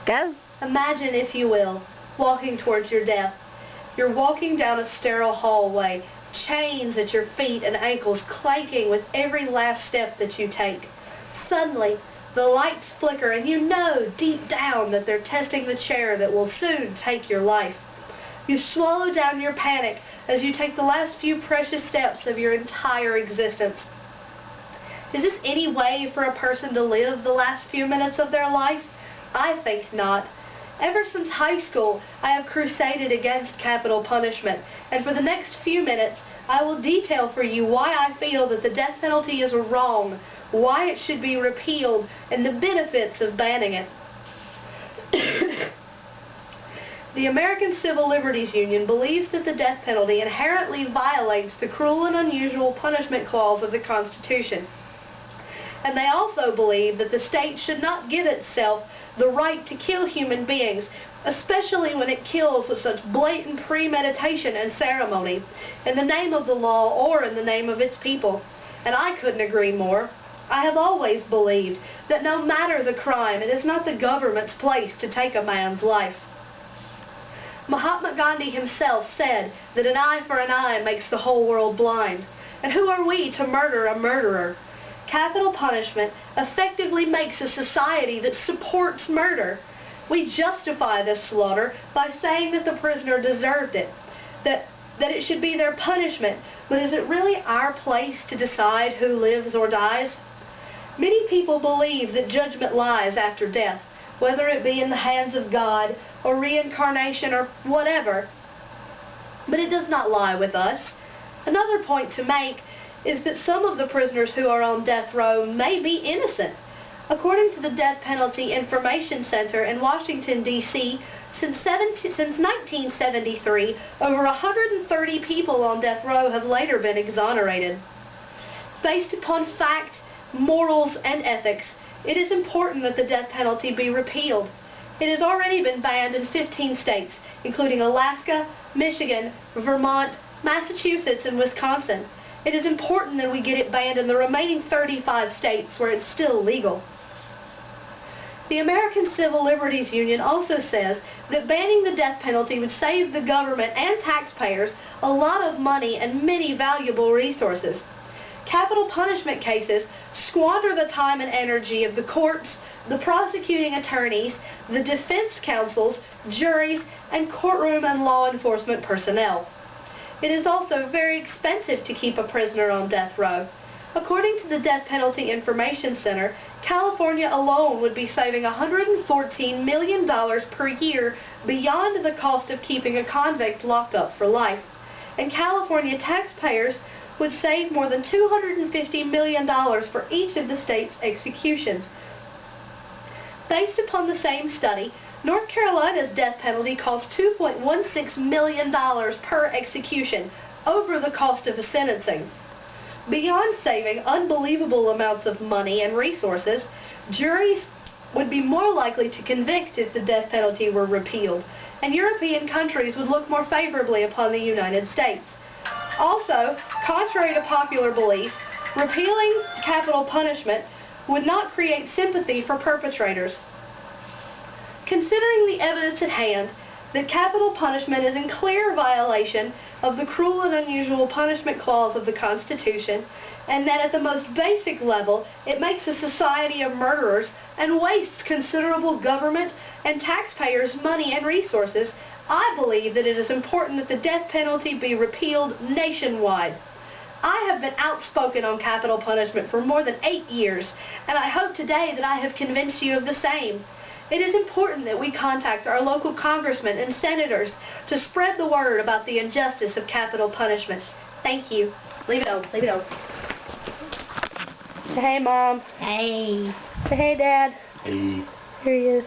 Go. Imagine, if you will, walking towards your death. You're walking down a sterile hallway, chains at your feet and ankles clanking with every last step that you take. Suddenly, the lights flicker and you know deep down that they're testing the chair that will soon take your life. You swallow down your panic as you take the last few precious steps of your entire existence. Is this any way for a person to live the last few minutes of their life? I think not. Ever since high school, I have crusaded against capital punishment, and for the next few minutes, I will detail for you why I feel that the death penalty is wrong, why it should be repealed, and the benefits of banning it. The American Civil Liberties Union believes that the death penalty inherently violates the cruel and unusual punishment clause of the Constitution. And they also believe that the state should not give itself the right to kill human beings, especially when it kills with such blatant premeditation and ceremony, in the name of the law or in the name of its people. And I couldn't agree more. I have always believed that no matter the crime, it is not the government's place to take a man's life. Mahatma Gandhi himself said that an eye for an eye makes the whole world blind. And who are we to murder a murderer? Capital punishment effectively makes a society that supports murder. We justify this slaughter by saying that the prisoner deserved it, that it should be their punishment, but is it really our place to decide who lives or dies? Many people believe that judgment lies after death, whether it be in the hands of God or reincarnation or whatever, but it does not lie with us. Another point to make is that some of the prisoners who are on death row may be innocent. According to the Death Penalty Information Center in Washington, D.C., since 1973, over 130 people on death row have later been exonerated. Based upon fact, morals, and ethics, it is important that the death penalty be repealed. It has already been banned in 15 states, including Alaska, Michigan, Vermont, Massachusetts, and Wisconsin. It is important that we get it banned in the remaining 35 states where it's still legal. The American Civil Liberties Union also says that banning the death penalty would save the government and taxpayers a lot of money and many valuable resources. Capital punishment cases squander the time and energy of the courts, the prosecuting attorneys, the defense counsels, juries, and courtroom and law enforcement personnel. It is also very expensive to keep a prisoner on death row. According to the Death Penalty Information Center, California alone would be saving $114 million per year beyond the cost of keeping a convict locked up for life. And California taxpayers would save more than $250 million for each of the state's executions. Based upon the same study, North Carolina's death penalty costs $2.16 million per execution, over the cost of a sentencing. Beyond saving unbelievable amounts of money and resources, juries would be more likely to convict if the death penalty were repealed, and European countries would look more favorably upon the United States. Also, contrary to popular belief, repealing capital punishment would not create sympathy for perpetrators. Considering the evidence at hand that capital punishment is in clear violation of the cruel and unusual punishment clause of the Constitution, and that at the most basic level it makes a society of murderers and wastes considerable government and taxpayers' money and resources, I believe that it is important that the death penalty be repealed nationwide. I have been outspoken on capital punishment for more than 8 years, and I hope today that I have convinced you of the same. It is important that we contact our local congressmen and senators to spread the word about the injustice of capital punishments. Thank you. Leave it on. Leave it on. Say hey, Mom. Hey. Say hey, Dad. Hey. Here he is.